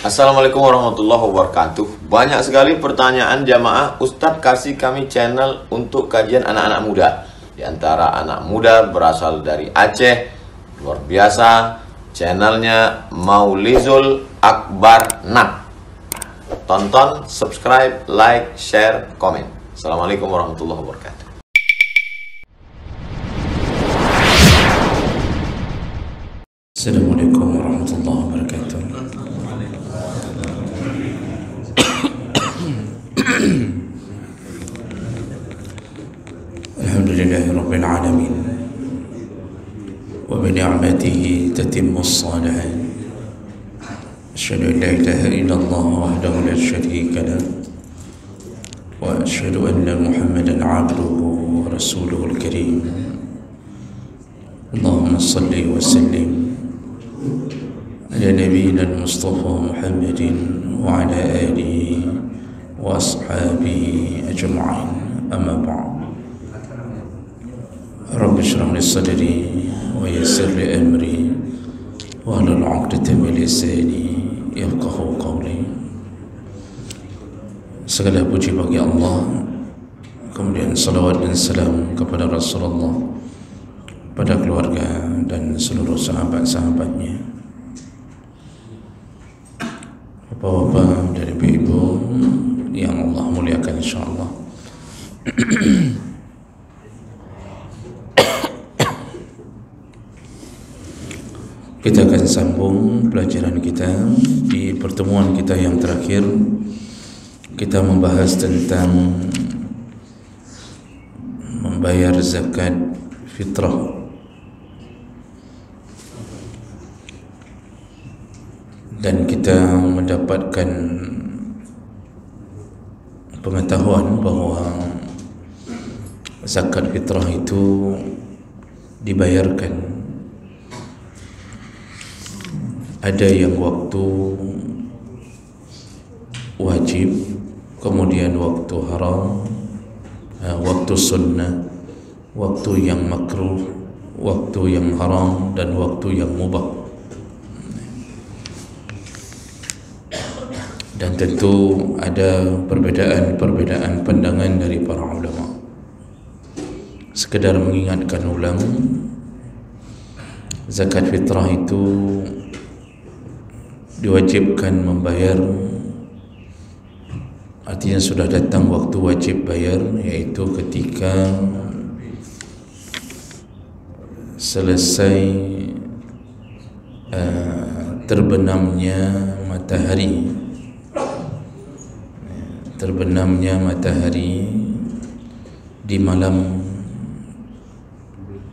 Assalamualaikum warahmatullahi wabarakatuh. Banyak sekali pertanyaan jamaah, Ustadz kasih kami channel untuk kajian anak-anak muda. Di antara anak muda berasal dari Aceh, luar biasa. Channelnya Maulizul Akbar Nak. Tonton, subscribe, like, share, komen. Assalamualaikum warahmatullahi wabarakatuh. Assalamualaikum warahmatullahi wabarakatuh. Alhamdulillahi rabbil alamin wa bi ni'matihi tatimmus shalihat. Asyhadu an la ilaha illallah wahdahu la syarika lah wa asyhadu anna Muhammadan 'abduhu wa rasuluhul karim. Allahumma salli wa sallim ala nabiyyina al-Mustafa Muhammadin wa ala alihi wa ashabihi ajma'in. Amma ba'd. Rabbi shrah li sadri wa yassir li amri wa hlul 'uqdatam min lisani yafqahu qawli. Segala puji bagi Allah, kemudian salawat dan salam kepada Rasulullah, pada keluarga dan seluruh sahabat-sahabatnya, bapak-bapak dan ibu-ibu yang Allah muliakan insyaallah. Kita akan sambung pelajaran kita. Di pertemuan kita yang terakhir, kita membahas tentang membayar zakat fitrah. Dan kita mendapatkan pengetahuan bahawa zakat fitrah itu dibayarkan. Ada yang waktu wajib, kemudian waktu haram, waktu sunnah, waktu yang makruh, waktu yang haram, dan waktu yang mubah. Dan tentu ada perbedaan pandangan dari para ulama. Sekedar mengingatkan ulang, zakat fitrah itu diwajibkan membayar, artinya sudah datang waktu wajib bayar, yaitu ketika selesai terbenamnya matahari. Terbenamnya matahari di malam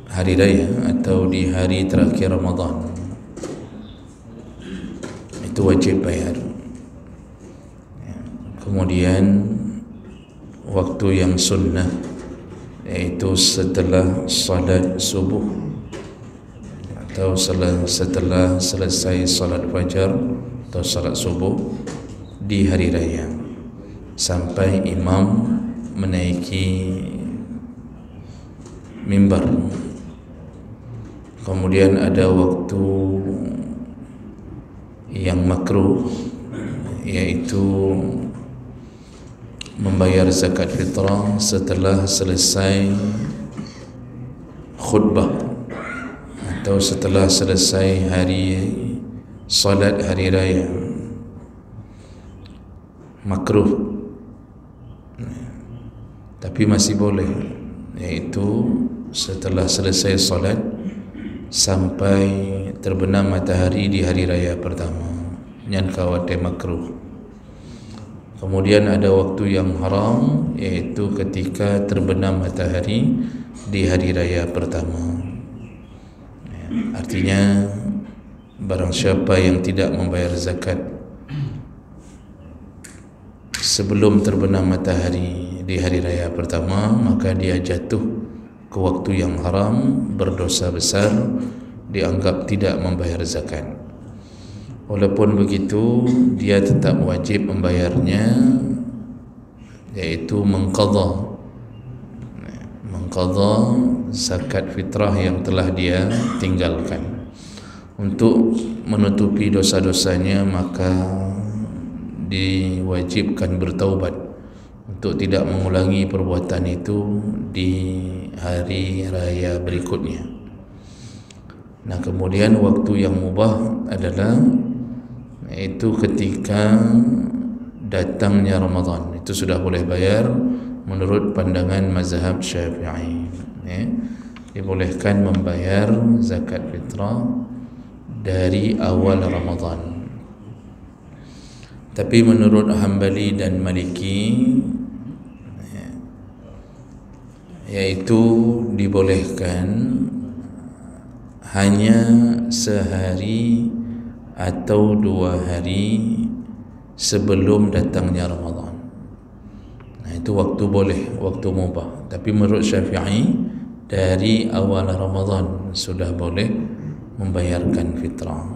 hari raya atau di hari terakhir Ramadan, itu wajib bayar. Kemudian waktu yang sunnah, yaitu setelah salat subuh atau setelah selesai salat fajar atau salat subuh di hari raya sampai imam menaiki mimbar. Kemudian ada waktu yang makruh, yaitu membayar zakat fitrah setelah selesai khutbah atau setelah selesai hari salat hari raya. Makruh, tapi masih boleh, yaitu setelah selesai salat sampai terbenam matahari di hari raya pertama, yang kawat makruh. Kemudian ada waktu yang haram, yaitu ketika terbenam matahari di hari raya pertama. Artinya barang siapa yang tidak membayar zakat sebelum terbenam matahari di hari raya pertama, maka dia jatuh ke waktu yang haram, berdosa besar, dianggap tidak membayar zakat. Walaupun begitu, dia tetap wajib membayarnya, yaitu mengqadha zakat fitrah yang telah dia tinggalkan. Untuk menutupi dosa-dosanya, maka diwajibkan bertaubat untuk tidak mengulangi perbuatan itu di hari raya berikutnya. Nah, kemudian waktu yang mubah adalah itu ketika datangnya Ramadan. Itu sudah boleh bayar menurut pandangan mazhab Syafi'i. Dibolehkan membayar zakat fitrah dari awal Ramadan. Tapi menurut Hambali dan Maliki, yaitu dibolehkan hanya sehari atau 2 hari sebelum datangnya Ramadan. Nah, itu waktu boleh, waktu mubah. Tapi menurut Syafi'i, dari awal Ramadan sudah boleh membayarkan fitrah.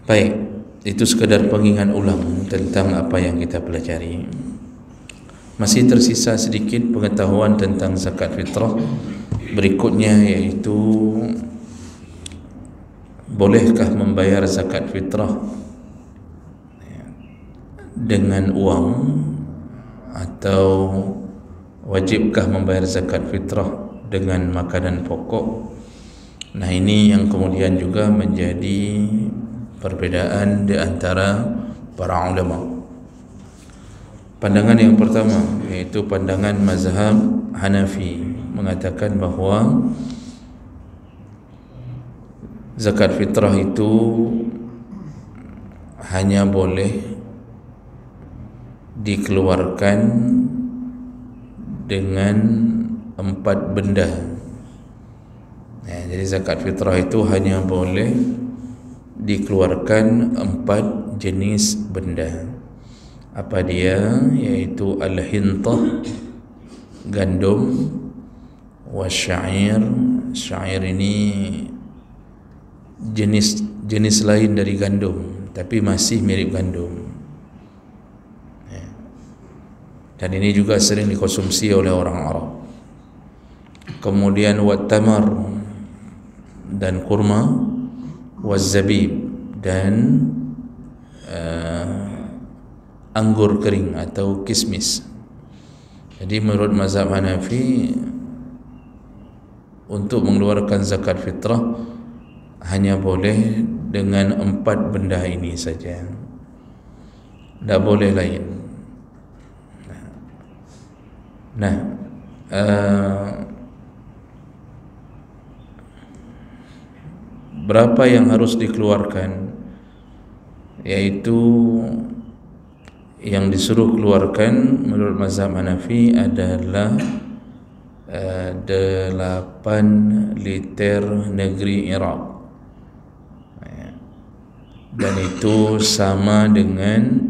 Baik, itu sekadar pengingat ulang tentang apa yang kita pelajari. Masih tersisa sedikit pengetahuan tentang zakat fitrah berikutnya, yaitu bolehkah membayar zakat fitrah dengan uang, atau wajibkah membayar zakat fitrah dengan makanan pokok? Nah, ini yang kemudian juga menjadi perbedaan di antara para ulama. Pandangan yang pertama, yaitu pandangan mazhab Hanafi, mengatakan bahawa zakat fitrah itu hanya boleh dikeluarkan dengan 4 benda. Jadi zakat fitrah itu hanya boleh dikeluarkan 4 jenis benda. Apa dia? Yaitu al-hintah, gandum, wasyair. Syair ini jenis lain dari gandum, tapi masih mirip gandum. Dan ini juga sering dikonsumsi oleh orang Arab. Kemudian wat-tamar, dan kurma, waz-zabib, dan anggur kering atau kismis. Jadi menurut mazhab Hanafi, untuk mengeluarkan zakat fitrah hanya boleh dengan 4 benda ini saja, tidak boleh lain. Nah, berapa yang harus dikeluarkan? Yaitu yang disuruh keluarkan menurut mazhab Hanafi adalah 8 liter negeri Iraq, dan itu sama dengan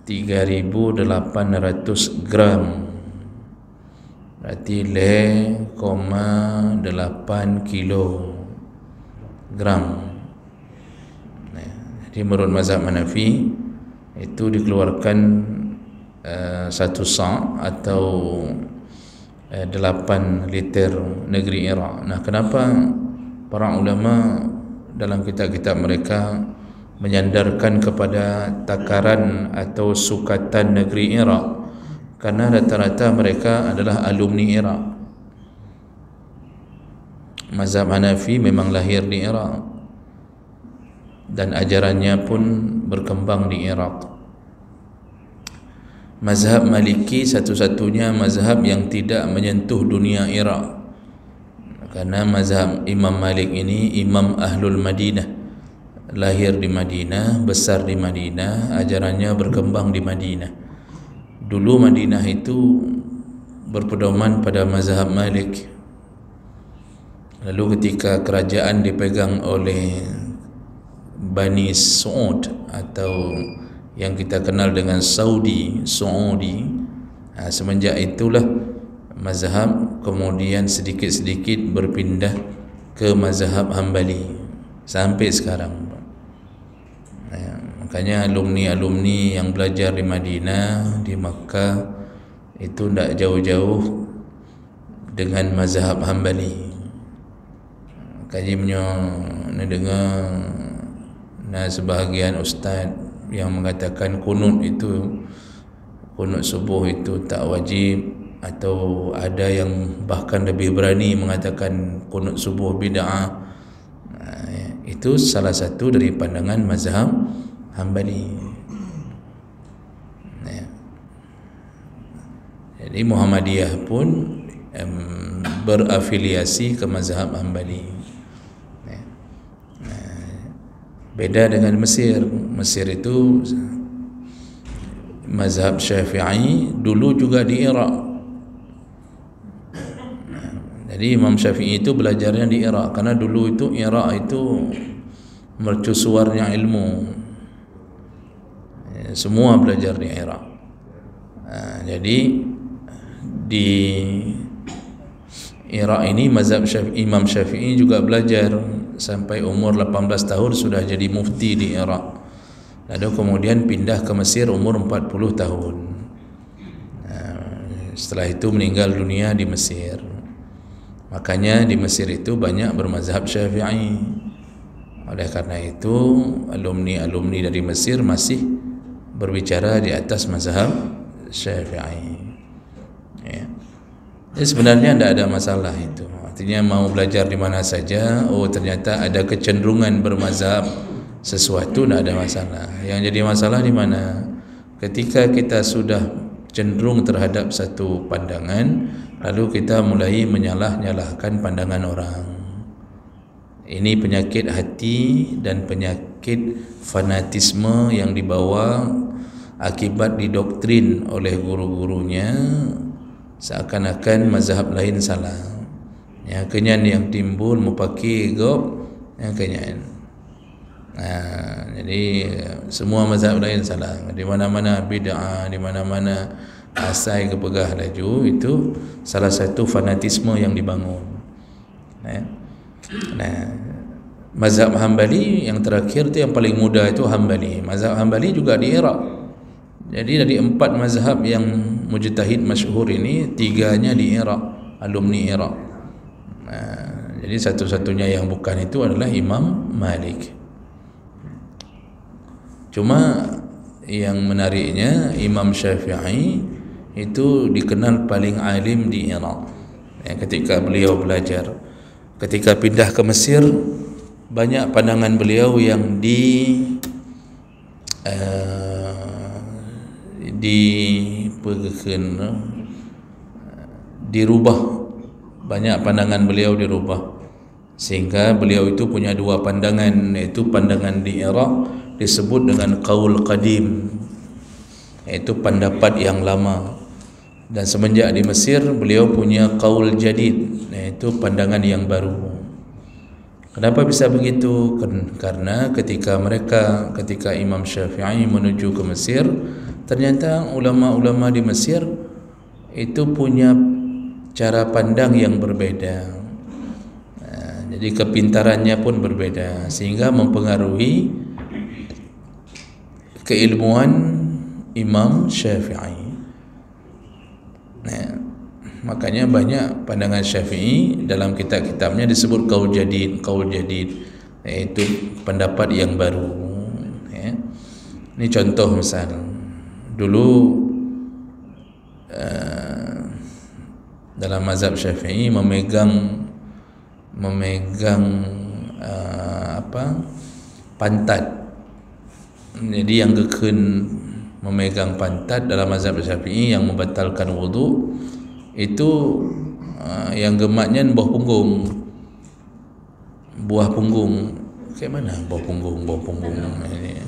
3.800 gram. Berarti 0,8 kilogram. Jadi menurut mazhab Hanafi itu dikeluarkan 1 sa' atau 8 liter negeri Iraq. Nah, kenapa para ulama dalam kitab-kitab mereka menyandarkan kepada takaran atau sukatan negeri Iraq? Karena rata-rata mereka adalah alumni Iraq. Mazhab Hanafi memang lahir di Iraq dan ajarannya pun berkembang di Iraq. Mazhab Maliki satu-satunya mazhab yang tidak menyentuh dunia Iraq, karena mazhab Imam Malik ini Imam Ahlul Madinah, lahir di Madinah, besar di Madinah, ajarannya berkembang di Madinah. Dulu Madinah itu berpedoman pada mazhab Malik. Lalu ketika kerajaan dipegang oleh Bani Saud atau yang kita kenal dengan Saudi, semenjak itulah mazhab kemudian sedikit-sedikit berpindah ke mazhab Hambali sampai sekarang. Makanya alumni-alumni yang belajar di Madinah, di Makkah, itu tidak jauh-jauh dengan mazhab Hambali. Kaji menyo dengar Nah, sebahagian ustaz yang mengatakan kunut subuh itu tak wajib, atau ada yang bahkan lebih berani mengatakan kunut subuh bid'ah. Itu salah satu dari pandangan mazhab Hambali. Jadi Muhammadiyah pun berafiliasi ke mazhab Hambali. Beda dengan Mesir. Mesir itu mazhab Syafi'i dulu juga di Iraq. Jadi Imam Syafi'i itu belajarnya di Iraq, karena dulu itu Iraq itu mercusuarnya ilmu. Semua belajar di Iraq. Jadi di Iraq ini mazhab Imam Syafi'i juga belajar sampai umur 18 tahun sudah jadi mufti di Iraq. Lalu kemudian pindah ke Mesir umur 40 tahun. Setelah itu meninggal dunia di Mesir. Makanya di Mesir itu banyak bermazhab Syafi'i. Oleh karena itu alumni dari Mesir masih berbicara di atas mazhab Syafi'i. Jadi sebenarnya tidak ada masalah itu. Artinya mau belajar di mana saja, ternyata ada kecenderungan bermazhab sesuatu, tidak ada masalah. Yang jadi masalah di mana? Ketika kita sudah cenderung terhadap satu pandangan, lalu kita mulai menyalah-nyalahkan pandangan orang. Ini penyakit hati dan penyakit fanatisme yang dibawa akibat didoktrin oleh guru-gurunya seakan-akan mazhab lain salah. Ya, kenyan yang timbul mupaki gop yang kenyan. Jadi semua mazhab lain salah. Di mana-mana bid'ah, di mana-mana asai kepegah laju, itu salah satu fanatisme yang dibangun. Mazhab Hambali yang terakhir itu yang paling muda itu Hambali. Mazhab Hambali juga di Iraq. Jadi dari 4 mazhab yang mujtahid masyhur ini, 3-nya di Iraq, alumni Iraq. Jadi satu-satunya yang bukan itu adalah Imam Malik. Cuma yang menariknya Imam Syafi'i itu dikenal paling alim di Iraq. Ketika beliau belajar, ketika pindah ke Mesir, banyak pandangan beliau yang dirubah. Banyak pandangan beliau dirubah, sehingga beliau itu punya 2 pandangan, yaitu pandangan di Iraq disebut dengan qaul qadim, yaitu pendapat yang lama, dan semenjak di Mesir beliau punya qaul jadid, yaitu pandangan yang baru. Kenapa bisa begitu? Karena ketika Imam Syafi'i menuju ke Mesir, ternyata ulama-ulama di Mesir itu punya cara pandang yang berbeda. Jadi kepintarannya pun berbeda, sehingga mempengaruhi keilmuan Imam Syafi'i. Makanya banyak pandangan Syafi'i dalam kitab-kitabnya disebut qaul jadid, yaitu pendapat yang baru. Ini contoh misal, dulu dalam mazhab Syafi'i memegang pantat. Jadi yang keken memegang pantat dalam mazhab Syafi'i yang membatalkan wudu itu yang gematnya buah punggung. Kayak mana buah punggung ini?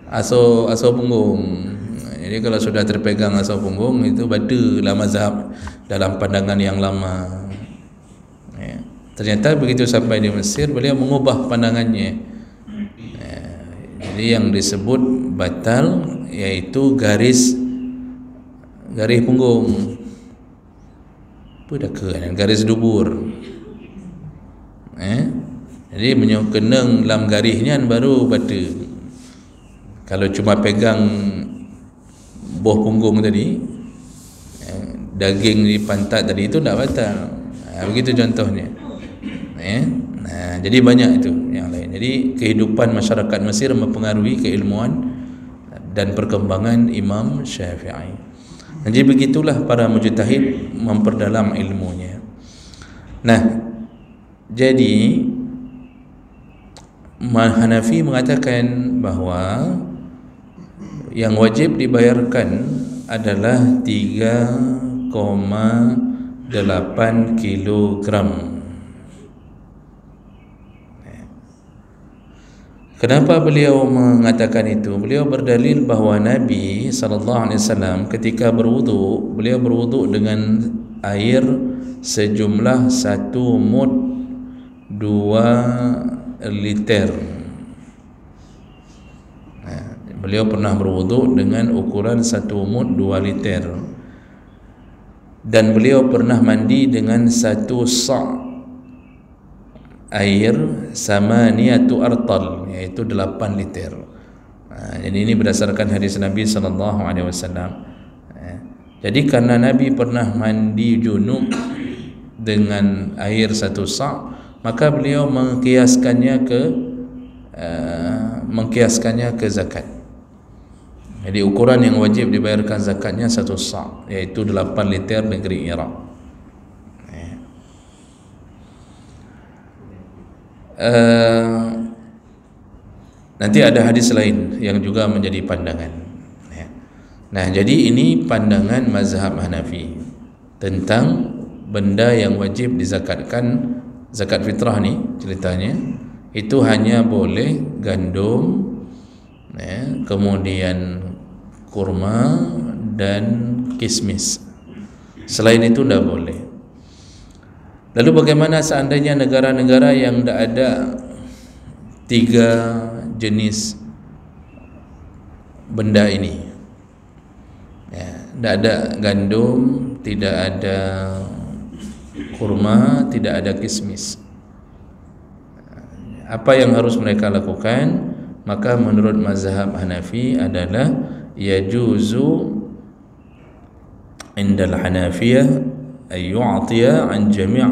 Aso punggung. Jadi kalau sudah terpegang asal punggung, itu batalah mazhab dalam pandangan yang lama. Ternyata begitu sampai di Mesir, beliau mengubah pandangannya. Jadi yang disebut batal yaitu garis punggung, garis dubur. Jadi menyokeneng dalam garisnya baru batal. Kalau cuma pegang buah punggung tadi, daging di pantat tadi, itu tidak batal. Begitu contohnya. Nah, jadi banyak itu yang lain. Jadi kehidupan masyarakat Mesir mempengaruhi keilmuan dan perkembangan Imam Syafi'i. Jadi begitulah para mujtahid memperdalam ilmunya. Nah, jadi Hanafi mengatakan bahawa yang wajib dibayarkan adalah 3,8 kilogram. Kenapa beliau mengatakan itu? Beliau berdalil bahawa Nabi SAW ketika berwudu, beliau berwudu dengan air sejumlah 1 mud 2 liter. Beliau pernah berwudu dengan ukuran 1 mud 2 liter. Dan beliau pernah mandi dengan 1 sa' air samaniyatu artal, yaitu 8 liter. Jadi ini berdasarkan hadis Nabi SAW. Jadi karena Nabi pernah mandi junub dengan air 1 sa', maka beliau mengkiaskannya ke zakat. Jadi ukuran yang wajib dibayarkan zakatnya 1 sa', yaitu 8 liter negeri Iraq. Nanti ada hadis lain yang juga menjadi pandangan. Nah, jadi ini pandangan mazhab Hanafi tentang benda yang wajib dizakatkan. Zakat fitrah ni ceritanya itu hanya boleh gandum, kemudian kurma dan kismis. Selain itu tidak boleh. Lalu bagaimana seandainya negara-negara yang tidak ada 3 jenis benda ini, tidak ada gandum, tidak ada kurma, tidak ada kismis, apa yang harus mereka lakukan? Maka menurut mazhab Hanafi adalah yajuzu indal Hanafiyah ay yu'tiya an jami'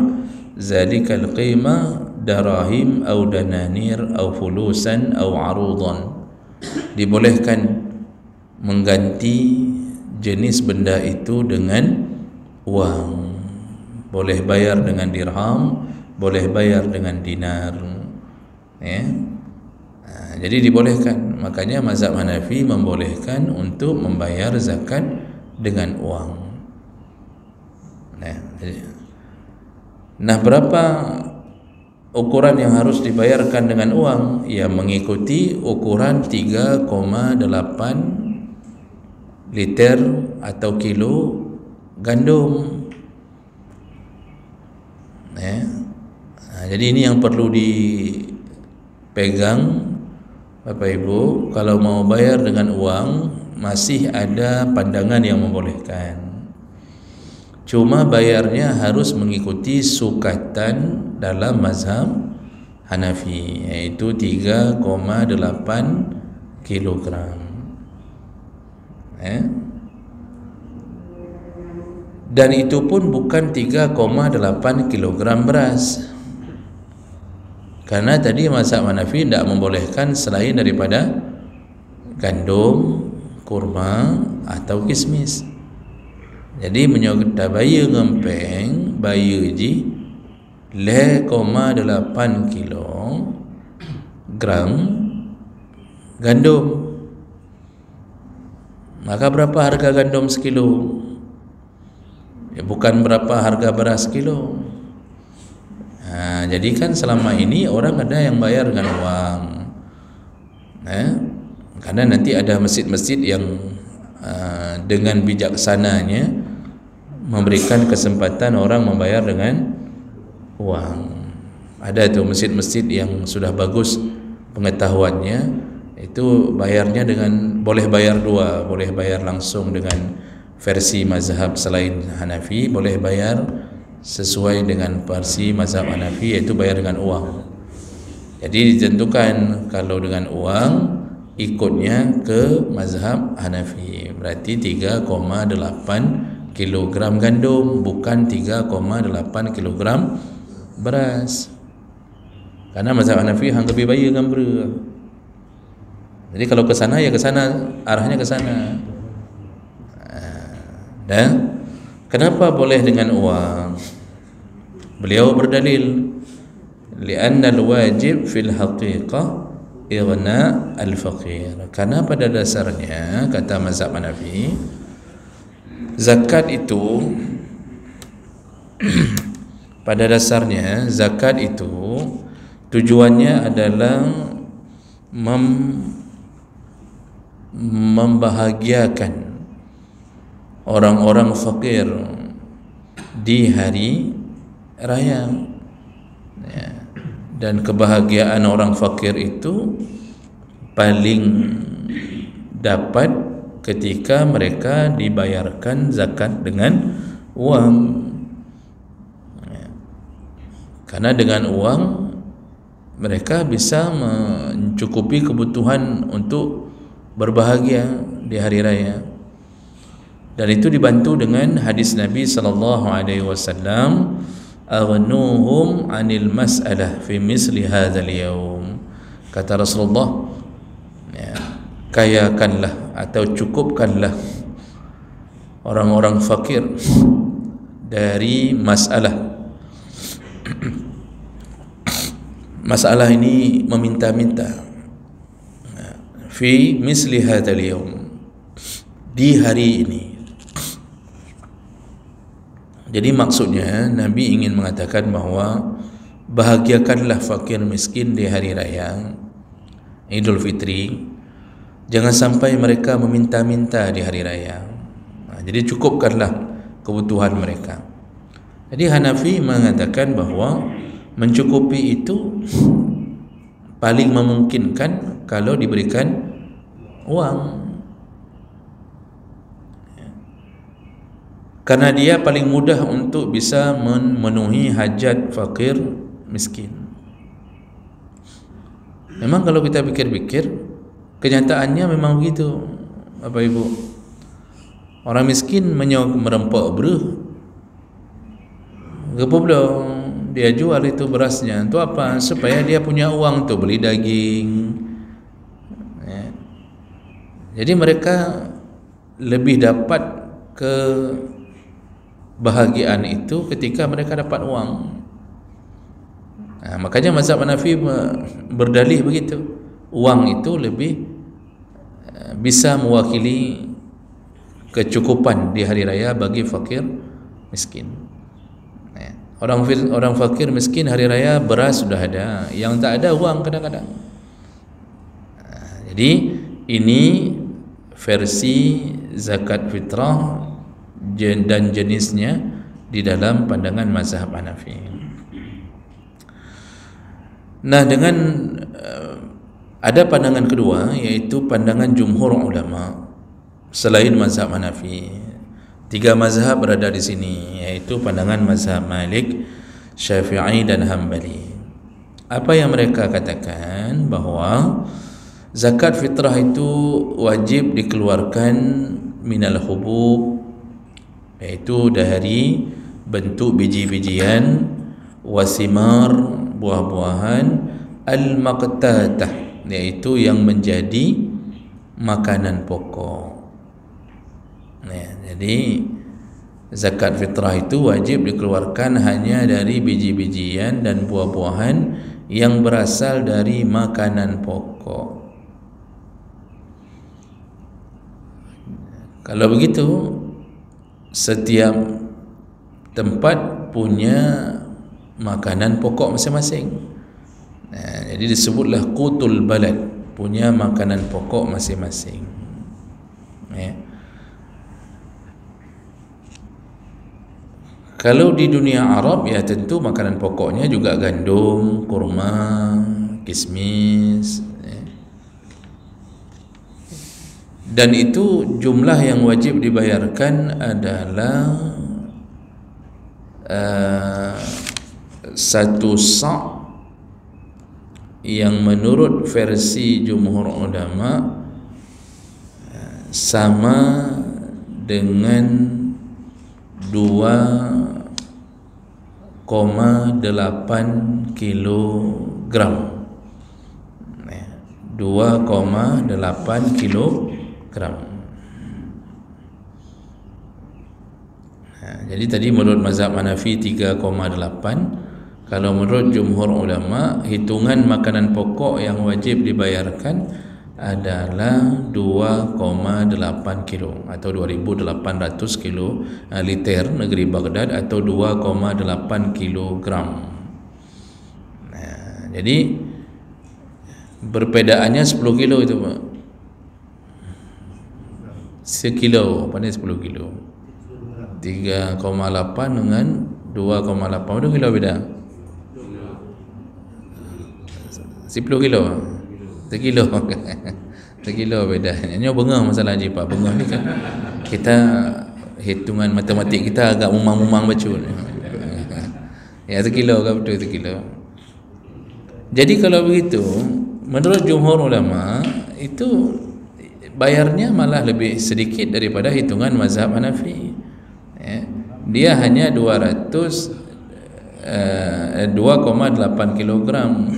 zalika al-qimah darahim atau dananir atau fulusan atau arudan. Dibolehkan mengganti jenis benda itu dengan uang. Boleh bayar dengan dirham, boleh bayar dengan dinar. Jadi dibolehkan. Makanya mazhab Hanafi membolehkan untuk membayar zakat dengan uang. Nah, berapa ukuran yang harus dibayarkan dengan uang? Ya, mengikuti ukuran 3,8 liter atau kilo gandum. Jadi ini yang perlu dipegang Bapak Ibu. Kalau mau bayar dengan uang, masih ada pandangan yang membolehkan. Cuma bayarnya harus mengikuti sukatan dalam mazhab Hanafi, yaitu 3,8 kilogram. Dan itu pun bukan 3,8 kilogram beras, karena tadi mazhab Hanafi tidak membolehkan selain daripada gandum, kurma atau kismis. Jadi menyokta bayar ngempeng, bayar ji 0,8 kilogram gandum. Maka berapa harga gandum sekilo? Ya, bukan berapa harga beras kilo. Jadi kan selama ini orang ada yang bayar dengan uang, karena nanti ada masjid-masjid yang dengan bijaksananya memberikan kesempatan orang membayar dengan uang. Ada tuh masjid-masjid yang sudah bagus pengetahuannya, itu bayarnya dengan boleh bayar dua, boleh bayar langsung dengan versi mazhab selain Hanafi, boleh bayar sesuai dengan versi mazhab Hanafi, yaitu bayar dengan uang. Jadi ditentukan kalau dengan uang ikutnya ke mazhab Hanafi, berarti 3,8 kilogram gandum, bukan 3,8 kilogram beras. Karena mazhab Hanafi hang lebih baik dengan bera. Jadi kalau ke sana ya ke sana, arahnya ke sana. Dan kenapa boleh dengan uang? Beliau berdalil, li'anna al-wajib fil haqiqah ighna al-faqir. Karena pada dasarnya kata mazhab Hanafi, zakat itu pada dasarnya zakat itu tujuannya adalah membahagiakan orang-orang fakir di hari raya, ya. Dan kebahagiaan orang fakir itu paling dapat ketika mereka dibayarkan zakat dengan uang, ya. Karena dengan uang mereka bisa mencukupi kebutuhan untuk berbahagia di hari raya. Dan itu dibantu dengan hadis Nabi sallallahu alaihi wasallam, aghnuhum 'anil mas'alah fi misli hadzal yaum. Kata Rasulullah, ya, kayakanlah atau cukupkanlah orang-orang fakir dari masalah. Masalah ini meminta-minta. Fi misli hadzal yaum, di hari ini. Jadi maksudnya Nabi ingin mengatakan bahawa bahagiakanlah fakir miskin di hari raya Idul Fitri. Jangan sampai mereka meminta-minta di hari raya. Jadi cukupkanlah kebutuhan mereka. Jadi Hanafi mengatakan bahawa mencukupi itu paling memungkinkan kalau diberikan uang. Karena dia paling mudah untuk bisa memenuhi hajat fakir miskin. Memang kalau kita pikir-pikir, kenyataannya memang begitu, Bapak Ibu. Orang miskin merempok beruh, belum dia jual itu berasnya. Itu apa? Supaya dia punya uang untuk beli daging, ya. Jadi mereka lebih dapat kebahagiaan itu ketika mereka dapat uang. Makanya mazhab Hanafi berdalih begitu. Uang itu lebih bisa mewakili kecukupan di hari raya bagi fakir miskin. Orang fakir miskin hari raya beras sudah ada, yang tak ada uang kadang-kadang. Jadi ini versi zakat fitrah dan jenisnya di dalam pandangan mazhab Hanafi. Nah, dengan ada pandangan kedua, yaitu pandangan jumhur ulama selain mazhab Hanafi. 3 mazhab berada di sini, yaitu pandangan mazhab Malik, Syafi'i dan Hambali. Apa yang mereka katakan bahawa zakat fitrah itu wajib dikeluarkan minal hubub, yaitu dari bentuk biji-bijian, wasimar, buah-buahan, al-maqtatah, yaitu yang menjadi makanan pokok. Jadi zakat fitrah itu wajib dikeluarkan hanya dari biji-bijian dan buah-buahan yang berasal dari makanan pokok. Kalau begitu, setiap tempat punya makanan pokok masing-masing. Jadi disebutlah qutul balad, punya makanan pokok masing-masing. Kalau di dunia Arab, ya tentu makanan pokoknya juga gandum, kurma, kismis, dan itu jumlah yang wajib dibayarkan adalah 1 sa' yang menurut versi jumhur ulama sama dengan 2,8 kilogram. gram. 2,8 kilogram. Jadi tadi menurut mazhab Hanafi 3,8. Kalau menurut jumhur ulama, hitungan makanan pokok yang wajib dibayarkan adalah 2,8 kilo atau 2.800 kilo liter negeri Baghdad atau 2,8 kilogram. Jadi perbedaannya 10 kilo itu, Pak. Sekilo, apa ni 10 kilo? 3,8 dengan 2,8. Berapa kilo beda? 10 kilo. 1 kilo. 1 kilo beda. Ini bengah masalah je, Pak. Bengah ni kan kita hitungan matematik kita agak mumang-mumang baca. Ya 1 kilo ke betul 1 kilo. Jadi kalau begitu, menurut jumhur ulama itu bayarnya malah lebih sedikit daripada hitungan mazhab Hanafi. Dia hanya 2,8 kilogram.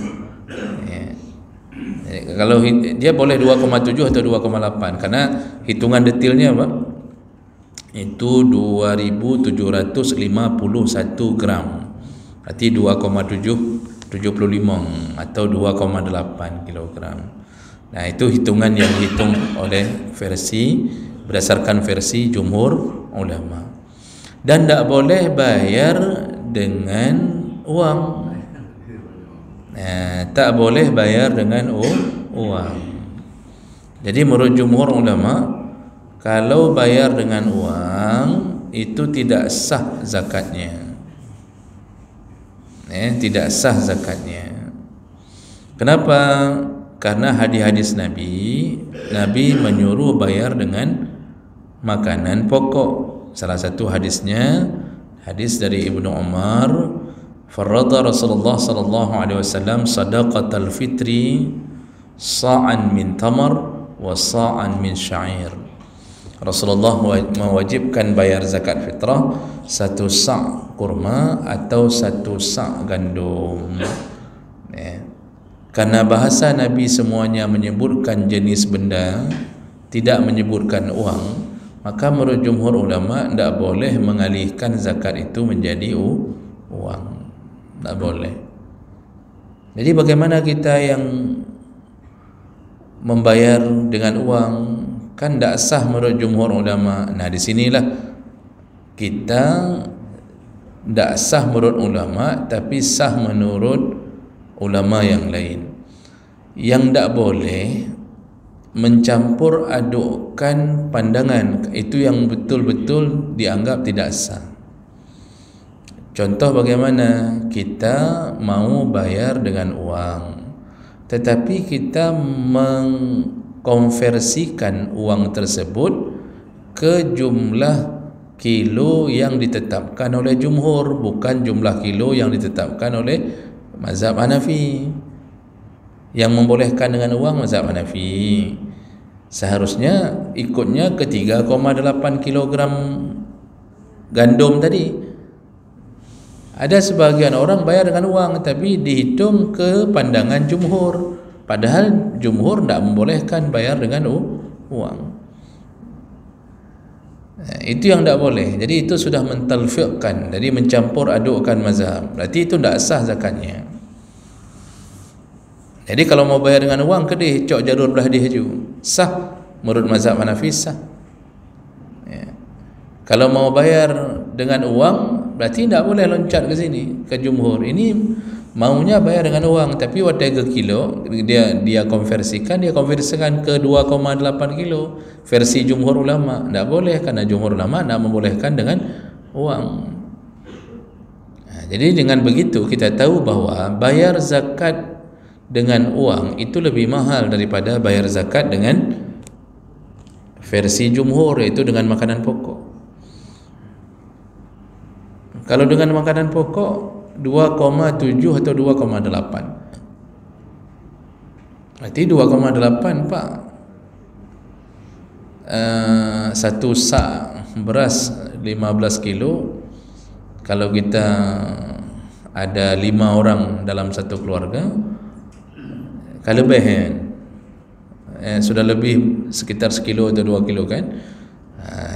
Kalau dia boleh 2,7 atau 2,8 karena hitungan detailnya apa? Itu 2.751 gram. Berarti 2,75 atau 2,8 kilogram. Nah, itu hitungan yang dihitung oleh berdasarkan versi jumhur ulama. Dan tidak boleh bayar dengan uang. Tak boleh bayar dengan uang. Jadi menurut jumhur ulama, kalau bayar dengan uang itu tidak sah zakatnya. Tidak sah zakatnya. Kenapa? Karena hadis-hadis Nabi menyuruh bayar dengan makanan pokok. Salah satu hadisnya hadis dari Ibnu Umar, farada Rasulullah sallallahu alaihi wasallam sadaqatal fitri sa'an min tamar wa sa'an min sya'ir. Rasulullah mewajibkan bayar zakat fitrah 1 sa' kurma atau 1 sa' gandum. Karena bahasa Nabi semuanya menyebutkan jenis benda, tidak menyebutkan uang, maka menurut jumhur ulama tidak boleh mengalihkan zakat itu menjadi uang. Tak boleh. Jadi bagaimana kita yang membayar dengan uang? Kan tidak sah menurut jumhur ulama. Nah, di sinilah kita tidak sah menurut ulama, tapi sah menurut ulama yang lain. Yang tidak boleh mencampur adukkan pandangan, itu yang betul-betul dianggap tidak sah. Contoh bagaimana kita mau bayar dengan uang, tetapi kita mengkonversikan uang tersebut ke jumlah kilo yang ditetapkan oleh jumhur, bukan jumlah kilo yang ditetapkan oleh mazhab Hanafi. Yang membolehkan dengan uang mazhab Hanafi. Seharusnya ikutnya ke 3,8 kilogram gandum tadi. Ada sebagian orang bayar dengan uang, tapi dihitung ke pandangan jumhur, padahal jumhur tidak membolehkan bayar dengan uang. Itu yang tidak boleh. Jadi itu sudah mentalfiqkan, jadi mencampur adukkan mazhab. Berarti itu tidak sah zakatnya. Jadi kalau mau bayar dengan uang, kedih cok jalur belah dia ju sah menurut mazhab Hanafi sah. Kalau mau bayar dengan uang, berarti tidak boleh loncat ke sini ke jumhur. Ini maunya bayar dengan uang, tapi waktu 3 kilo dia konversikan ke 2,8 kilo versi jumhur ulama. Tidak boleh karena jumhur ulama tidak membolehkan dengan uang. Nah, jadi dengan begitu kita tahu bahwa bayar zakat dengan uang itu lebih mahal daripada bayar zakat dengan versi jumhur, yaitu dengan makanan pokok. Kalau dengan makanan pokok 2,7 atau 2,8. Berarti 2,8 Pak. 1 sa' beras 15 kilo. Kalau kita ada 5 orang dalam satu keluarga, Kalau lebih kan, sudah lebih sekitar 1 kilo atau 2 kilo kan,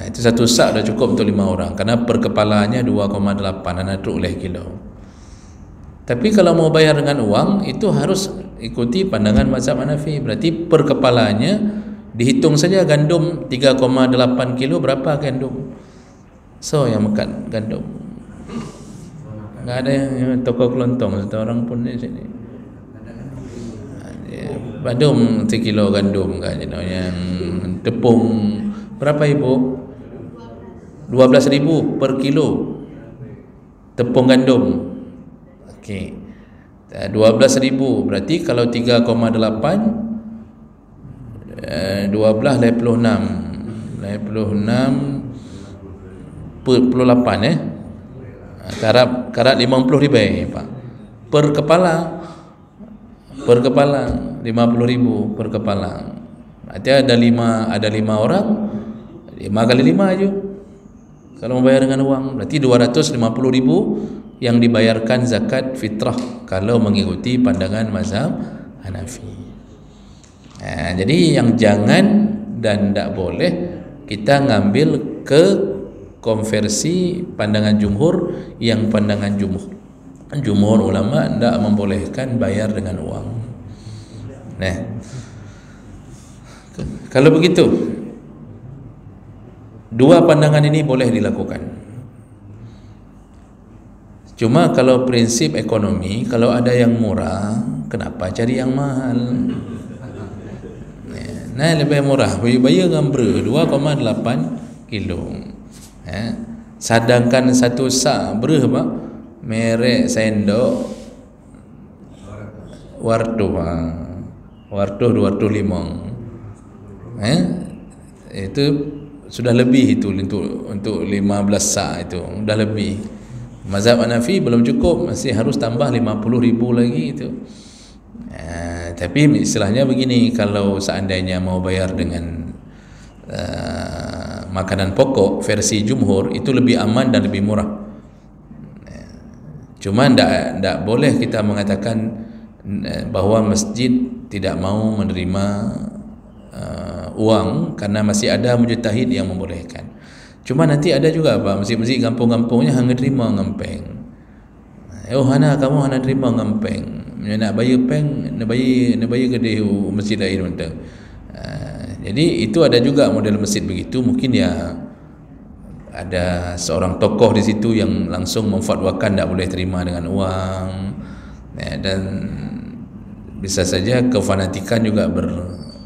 itu satu sak dah cukup untuk 5 orang, karena per kepalanya 2,8 anak truk oleh kilo. Tapi kalau mau bayar dengan uang, itu harus ikuti pandangan mazhab Hanafi. Berarti per kepalanya dihitung saja gandum 3,8 kilo berapa gandum. So yang makan gandum, enggak ada yang toko kelontong satu orang pun di sini. Gandum 1 kilo gandum kan, yang tepung berapa ibu? 12.000 per kilo tepung gandum. Okey. 12.000 berarti kalau 3,8 12 56 Karab 50 ribu Pak. Per kepala 50.000 per kepala. Berarti ada 5 orang, 5 kali 5 aja. Kalau membayar dengan uang berarti 250.000 yang dibayarkan zakat fitrah kalau mengikuti pandangan mazhab Hanafi. Jadi yang jangan dan tidak boleh kita ngambil ke konversi pandangan jumhur, yang pandangan jumhur ulama tidak membolehkan bayar dengan uang. Nah, kalau begitu dua pandangan ini boleh dilakukan. Cuma kalau prinsip ekonomi, kalau ada yang murah, kenapa cari yang mahal? Nah, lebih murah bayar dengan 2,8 kilo. Sedangkan satu sak berapa? Merek sendok Wartuh 205. Itu sudah lebih itu untuk 15 sak itu sudah lebih. Mazhab Hanafi belum cukup, masih harus tambah 50.000 lagi itu. Tapi istilahnya begini, kalau seandainya mau bayar dengan makanan pokok versi jumhur itu lebih aman dan lebih murah. Cuma tidak boleh kita mengatakan bahwa masjid tidak mau menerima uang karena masih ada mujtahid yang membolehkan. Cuma nanti ada juga apa, masjid-masjid kampung-kampungnya hanya terima ngempeng. Hana kamu hana terima ngempeng. Nak bayar peng, nak bayar gede masjid lain untuk. Jadi itu ada juga model masjid begitu. Mungkin ya ada seorang tokoh di situ yang langsung memfatwakan tidak boleh terima dengan uang, dan bisa saja kefanatikan juga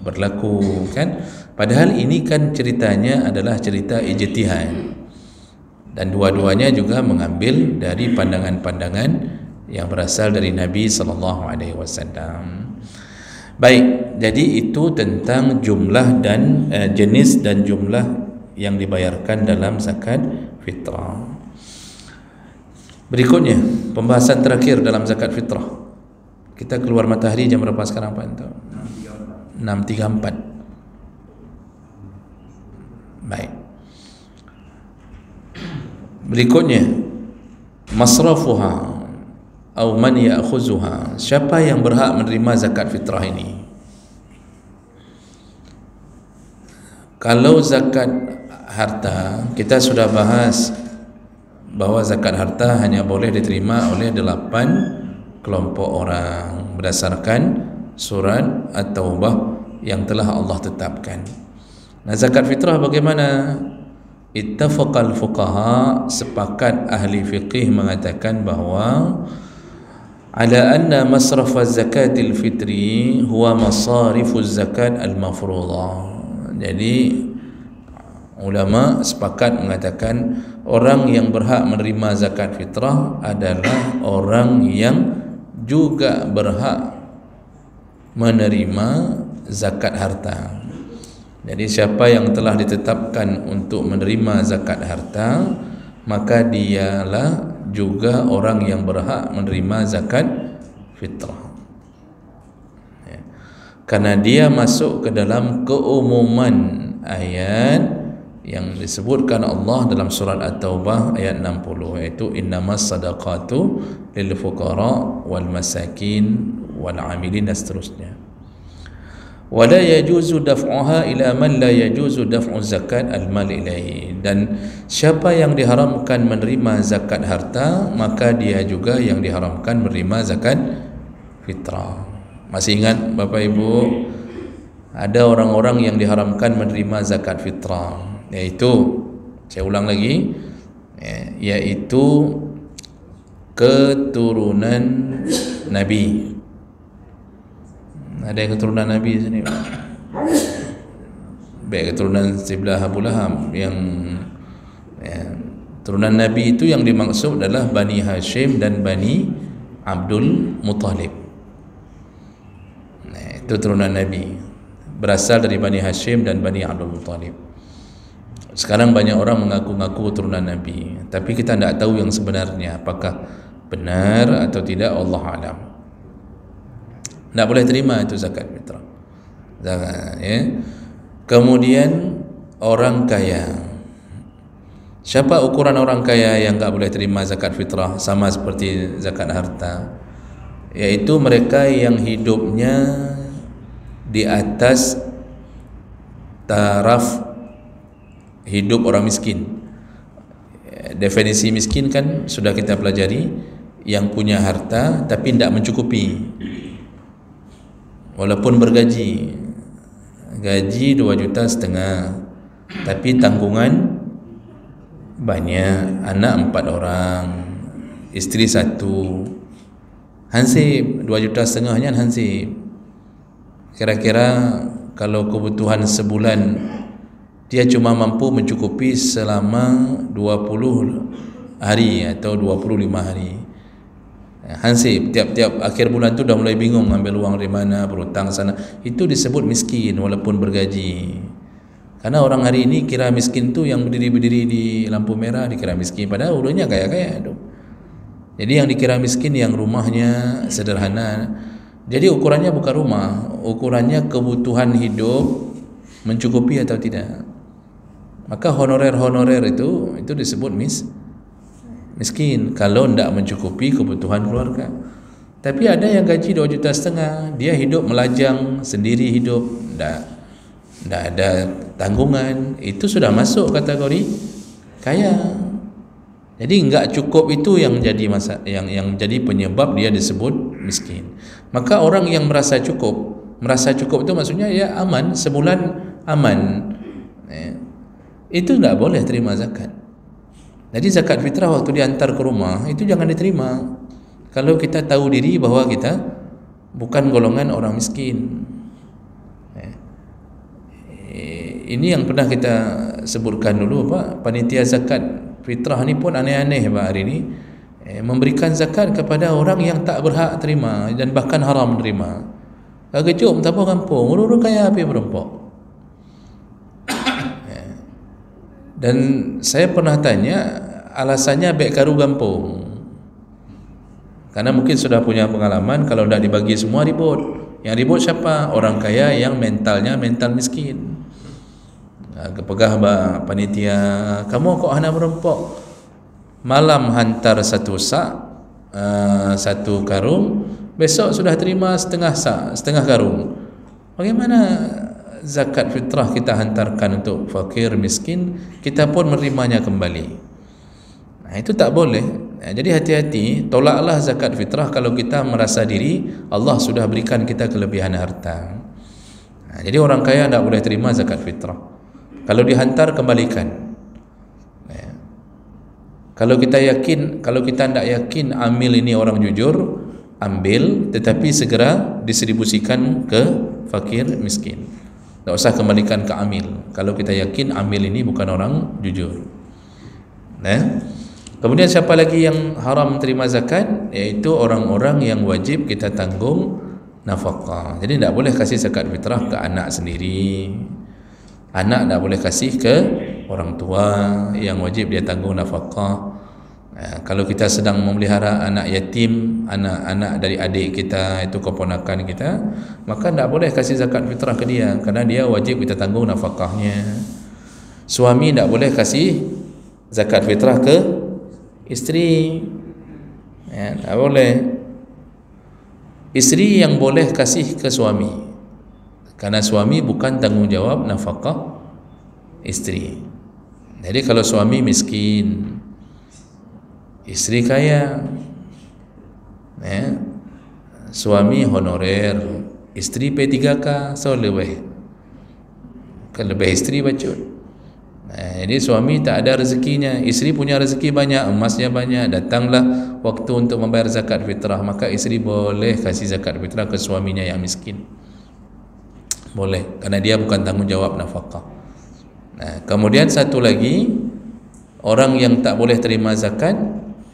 berlaku kan. Padahal ini kan ceritanya adalah cerita ijtihad, dan dua-duanya juga mengambil dari pandangan-pandangan yang berasal dari Nabi SAW. Baik, jadi itu tentang jumlah dan jenis dan jumlah yang dibayarkan dalam zakat fitrah. Berikutnya pembahasan terakhir dalam zakat fitrah. Kita keluar matahari jam berapa sekarang Pak? 6.34. Baik. Berikutnya masrafuha atau man ya'khuzuha, siapa yang berhak menerima zakat fitrah ini? Kalau zakat harta, kita sudah bahas bahwa zakat harta hanya boleh diterima oleh 8 kelompok orang berdasarkan surat At-Taubah yang telah Allah tetapkan. Nah, zakat fitrah bagaimana? Ittafaqal fuqaha, sepakat ahli fiqih mengatakan bahawa ala anna masraf zakatil fitri huwa masarifuz zakat al-mafruḍah. Jadi ulama sepakat mengatakan orang yang berhak menerima zakat fitrah adalah orang yang juga berhak menerima zakat harta. Jadi siapa yang telah ditetapkan untuk menerima zakat harta, maka dialah juga orang yang berhak menerima zakat fitrah. Karena dia masuk ke dalam keumuman ayat yang disebutkan Allah dalam surat At-Taubah ayat 60, iaitu innamas sadaqatu lil fuqara wal masakin wal amilin, dan seterusnya. wala yajuzu daf'uha ila man la yajuzu daf'u zakat al-mal ilaihi, dan siapa yang diharamkan menerima zakat harta, maka dia juga yang diharamkan menerima zakat fitrah. Masih ingat Bapak Ibu, ada orang-orang yang diharamkan menerima zakat fitrah, yaitu, saya ulang lagi, yaitu keturunan Nabi. Ada yang keturunan Nabi sini? Baik, keturunan sebelah Abu Lahab. Yang turunan Nabi itu yang dimaksud adalah Bani Hashim dan Bani Abdul Muttalib. Itu turunan Nabi, berasal dari Bani Hashim dan Bani Abdul Muttalib. Sekarang banyak orang mengaku-ngaku keturunan Nabi, tapi kita tidak tahu yang sebenarnya apakah benar atau tidak, Allah alam. Tak boleh terima itu zakat fitrah. Kemudian orang kaya. Siapa ukuran orang kaya yang tak boleh terima zakat fitrah? Sama seperti zakat harta, yaitu mereka yang hidupnya di atas taraf hidup orang miskin. Definisi miskin kan sudah kita pelajari, yang punya harta tapi tidak mencukupi. Walaupun bergaji, gaji 2,5 juta, tapi tanggungan banyak, anak 4 orang, isteri 1, hansip 2,5 juta nya hansip. Kira-kira kalau kebutuhan sebulan dia cuma mampu mencukupi selama 20 hari atau 25 hari. Hansip, tiap-tiap akhir bulan tu dah mulai bingung ambil uang dari mana, berhutang sana. Itu disebut miskin walaupun bergaji. Karena orang hari ini kira miskin tu yang berdiri-berdiri di lampu merah dikira miskin, padahal urunya kaya-kaya tu. Jadi yang dikira miskin yang rumahnya sederhana. Jadi ukurannya bukan rumah, ukurannya kebutuhan hidup mencukupi atau tidak. Maka honorer-honorer itu disebut miskin kalau tidak mencukupi kebutuhan keluarga. Tapi ada yang gaji 2,5 juta, dia hidup melajang sendiri, hidup tidak ada tanggungan, itu sudah masuk kategori kaya. Jadi enggak cukup itu yang jadi yang jadi penyebab dia disebut miskin. Maka orang yang merasa cukup itu maksudnya ya aman, sebulan aman, itu tidak boleh terima zakat. Jadi zakat fitrah waktu diantar ke rumah itu jangan diterima kalau kita tahu diri bahwa kita bukan golongan orang miskin. Ini yang pernah kita sebutkan dulu, Pak. Panitia zakat fitrah ni pun aneh-aneh Pak hari ini, memberikan zakat kepada orang yang tak berhak terima dan bahkan haram terima. Kejut tak apa kampung, urut kaya api berempok. Dan saya pernah tanya alasannya baik karu gampung, karena mungkin sudah punya pengalaman kalau tidak dibagi semua ribut. Yang ribut siapa? Orang kaya yang mentalnya mental miskin. Kepegah panitia, kamu kok hanya berempok, malam hantar 1 sak, 1 karung, besok sudah terima setengah sak, setengah karung. Bagaimana zakat fitrah kita hantarkan untuk fakir miskin, kita pun menerimanya kembali? Nah, itu tak boleh. Nah, jadi hati-hati, tolaklah zakat fitrah kalau kita merasa diri Allah sudah berikan kita kelebihan harta. Nah, jadi orang kaya tidak boleh terima zakat fitrah. Kalau dihantar, kembalikan. Nah, kalau kita tidak yakin amil ini orang jujur, ambil, tetapi segera distribusikan ke fakir miskin. Tak usah kembalikan ke amil kalau kita yakin amil ini bukan orang jujur. Nah, kemudian siapa lagi yang haram terima zakat? Yaitu orang-orang yang wajib kita tanggung nafkah. Jadi tidak boleh kasih zakat fitrah ke anak sendiri. Anak tidak boleh kasih ke orang tua yang wajib dia tanggung nafkah. Kalau kita sedang memelihara anak yatim, anak-anak dari adik kita, itu keponakan kita, maka tidak boleh kasih zakat fitrah ke dia, karena dia wajib kita tanggung nafkahnya. Suami tidak boleh kasih zakat fitrah ke isteri, tidak boleh. Isteri yang boleh kasih ke suami Karena suami bukan tanggungjawab nafkah isteri. Jadi kalau suami miskin, isteri kaya, suami honorer, isteri P3K, so lebih isteri bacut. Jadi suami tak ada rezekinya, isteri punya rezeki banyak, emasnya banyak, datanglah waktu untuk membayar zakat fitrah, maka isteri boleh kasih zakat fitrah ke suaminya yang miskin. Boleh, karena dia bukan tanggungjawab nafkah. Kemudian satu lagi, orang yang tak boleh terima zakat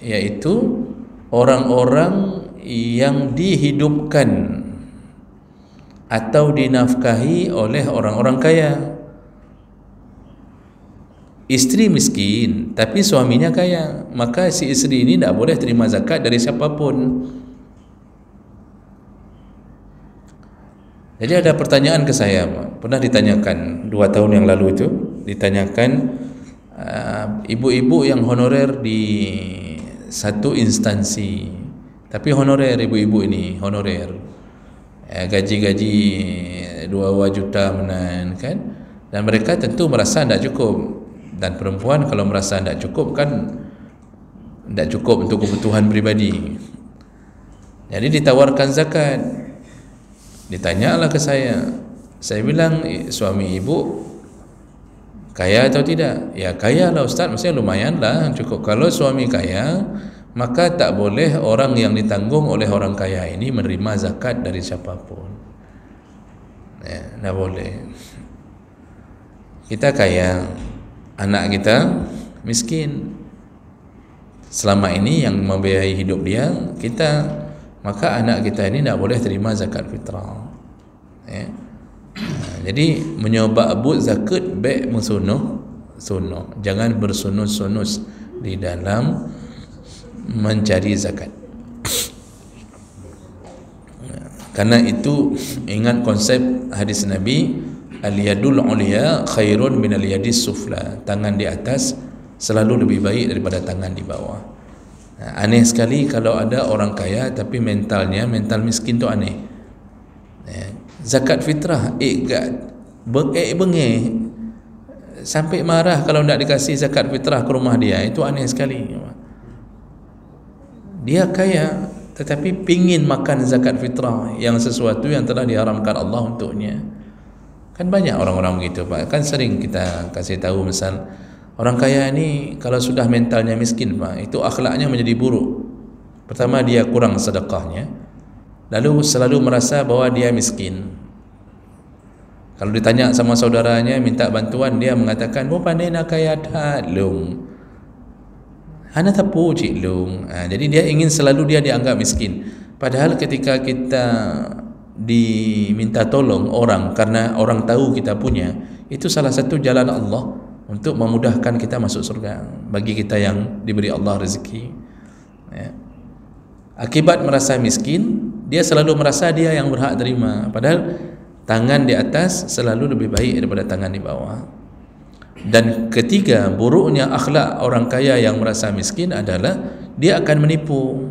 yaitu orang-orang yang dihidupkan atau dinafkahi oleh orang-orang kaya. Isteri miskin tapi suaminya kaya, maka si isteri ini tak boleh terima zakat dari siapapun. Jadi ada pertanyaan ke saya, pernah ditanyakan 2 tahun yang lalu itu, ditanyakan ibu-ibu yang honorer di satu instansi, tapi honorer ibu-ibu ini honorer, gaji-gaji 2 juta menan kan, dan mereka tentu merasa tidak cukup. Dan perempuan kalau merasa tidak cukup kan tidak cukup untuk kebutuhan pribadi, jadi ditawarkan zakat. Ditanyalah ke saya bilang, suami ibu kaya atau tidak? Ya kaya lah Ustaz, maksudnya lumayan lah cukup. Kalau suami kaya, maka tak boleh orang yang ditanggung oleh orang kaya ini menerima zakat dari siapapun. Tak boleh. Kita kaya, anak kita miskin, selama ini yang membiayai hidup dia kita, maka anak kita ini tidak boleh terima zakat fitrah. Jadi menyobak zakat baik mensunuh, jangan bersunus-sunus di dalam mencari zakat. Karena itu ingat konsep hadis Nabi, al-yadul ulya khairun minal yadis sufla. Tangan di atas selalu lebih baik daripada tangan di bawah. Aneh sekali kalau ada orang kaya tapi mental miskin tu aneh. Zakat fitrah bengeh sampai marah kalau tidak dikasih zakat fitrah ke rumah dia, itu aneh sekali. Dia kaya tetapi pingin makan zakat fitrah yang sesuatu yang telah diharamkan Allah untuknya. Kan banyak orang-orang begitu Pak. Kan sering kita kasih tahu, misal orang kaya ni kalau sudah mentalnya miskin Pak, itu akhlaknya menjadi buruk. Pertama, dia kurang sedekahnya, lalu selalu merasa bahwa dia miskin. Kalau ditanya sama saudaranya minta bantuan, dia mengatakan, "Bo pandai nak kaya dah long. Hana tapu cik long." Jadi dia ingin selalu dia dianggap miskin. Padahal ketika kita diminta tolong orang karena orang tahu kita punya, itu salah satu jalan Allah untuk memudahkan kita masuk surga bagi kita yang diberi Allah rezeki. Akibat merasa miskin, dia selalu merasa dia yang berhak terima, padahal tangan di atas selalu lebih baik daripada tangan di bawah. Dan ketiga, buruknya akhlak orang kaya yang merasa miskin adalah dia akan menipu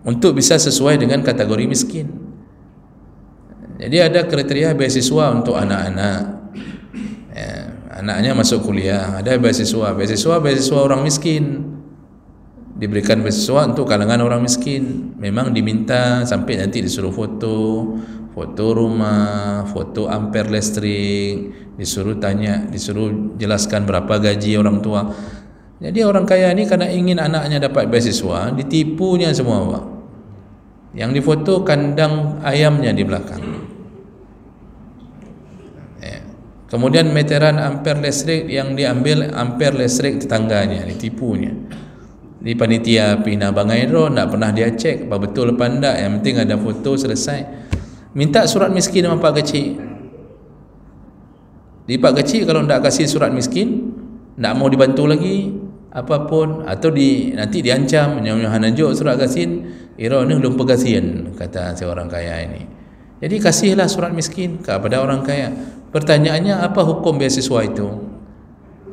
untuk bisa sesuai dengan kategori miskin. Jadi ada kriteria beasiswa untuk anak-anak, anaknya masuk kuliah, ada beasiswa orang miskin, diberikan beasiswa untuk kalangan orang miskin. Memang diminta sampai nanti disuruh foto rumah, foto ampere listrik, disuruh jelaskan berapa gaji orang tua. Jadi orang kaya ni karena ingin anaknya dapat beasiswa, ditipunya semua Pak. Yang difoto kandang ayamnya di belakang. Kemudian meteran ampere listrik yang diambil ampere listrik tetangganya, ditipunya. Di panitia Pina Bangai Ro tak pernah dia cek apa betul apa enggak, yang penting ada foto selesai. Minta surat miskin sama Pak Kecil. Di Pak Kecil kalau tak kasih surat miskin, tak mau dibantu lagi apapun, atau nanti diancam, nyonya surat kasin, ira ni belum pegasian, kata seorang kaya ini. Jadi kasihlah surat miskin kepada orang kaya. Pertanyaannya, apa hukum beasiswa itu?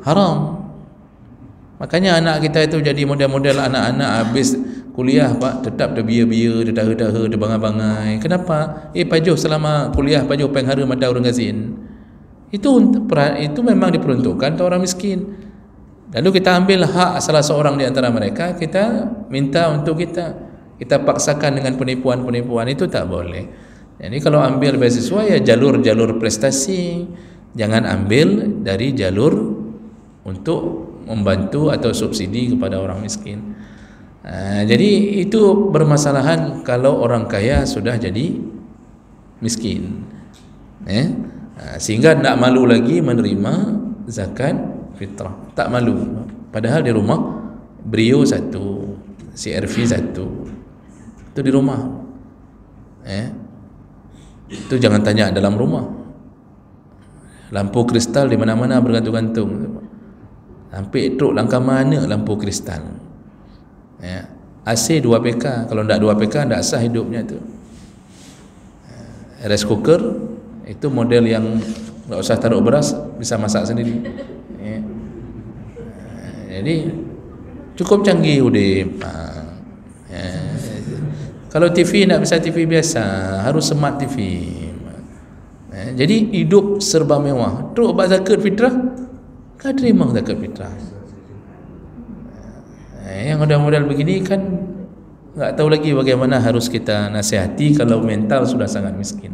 Haram. Makanya anak kita itu jadi model-model anak-anak habis kuliah pak tetap dah biar-biar, dah dahar-dahar, dah bangai-bangai. Kenapa? Pajuh selama kuliah pajuh penghara mata orang gazin. Itu memang diperuntukkan untuk orang miskin. Lalu kita ambil hak salah seorang di antara mereka, kita minta untuk kita paksakan dengan penipuan-penipuan, itu tak boleh. Jadi kalau ambil beasiswa ya jalur-jalur prestasi, jangan ambil dari jalur untuk membantu atau subsidi kepada orang miskin. Jadi itu bermasalahan kalau orang kaya sudah jadi miskin, sehingga tidak malu lagi menerima zakat fitrah, tak malu. Padahal di rumah Brio satu, CRV satu, itu di rumah. Itu jangan tanya dalam rumah. Lampu kristal di mana-mana bergantung-gantung. Sampai truk langkah mana lampu kristal. AC 2 PK, kalau tidak 2 PK tidak sah hidupnya tu. Rice cooker itu model yang tak usah taruh beras, bisa masak sendiri. Jadi cukup canggih udip. Kalau TV nak bisa TV biasa, harus smart TV. Jadi hidup serba mewah. Teruk buat zakat fitrah, kau terima zakat fitrah. Yang model-model begini kan tak tahu lagi bagaimana harus kita nasihati kalau mental sudah sangat miskin.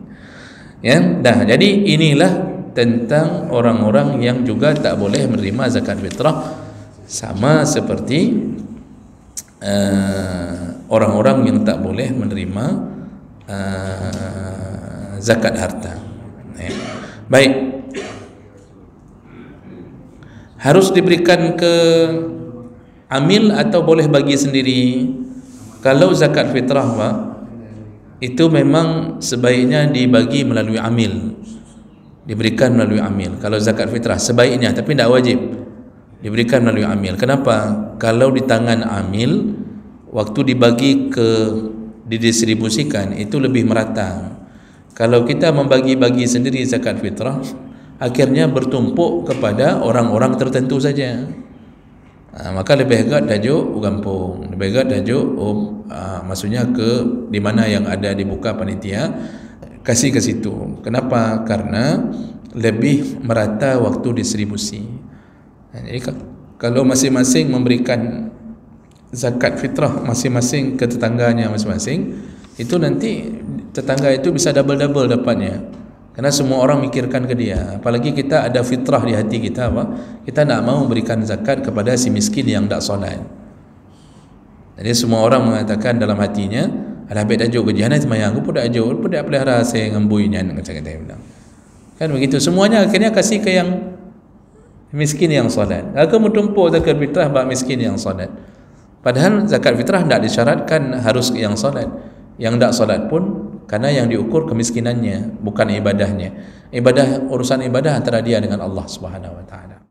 Jadi inilah tentang orang-orang yang juga tak boleh menerima zakat fitrah, sama seperti orang-orang yang tak boleh menerima zakat harta. Baik, harus diberikan ke amil atau boleh bagi sendiri? Kalau zakat fitrah Pak, itu memang sebaiknya dibagi melalui amil, diberikan melalui amil. Kalau zakat fitrah sebaiknya, tapi tidak wajib, diberikan melalui amil. Kenapa? Kalau di tangan amil, waktu dibagi didistribusikan itu lebih merata. Kalau kita membagi-bagi sendiri zakat fitrah, akhirnya bertumpuk kepada orang-orang tertentu saja. Maka lebih baik tajuk kampung, lebih baik tajuk maksudnya ke di mana yang ada dibuka panitia, kasih ke situ. Kenapa? Karena lebih merata waktu distribusi. Jadi kalau masing-masing memberikan zakat fitrah masing-masing ke tetangganya masing-masing, itu nanti tetangga itu bisa double-double dapatnya, karena semua orang mikirkan ke dia. Apalagi kita ada fitrah di hati kita, kita tak mau berikan zakat kepada si miskin yang tak solat. Jadi semua orang mengatakan dalam hatinya, alah baik tajuk kejian semayang aku pun tak ajuk, pun tak pelihara saya ngembuinya, kan begitu. Semuanya akhirnya kasih ke yang miskin yang solat. Aku mentumpuk zakat fitrah bagi miskin yang solat. Padahal zakat fitrah tidak disyaratkan harus yang solat. Yang tak solat pun, karena yang diukur kemiskinannya, bukan ibadahnya. Urusan ibadah antara dia dengan Allah Subhanahu wa taala.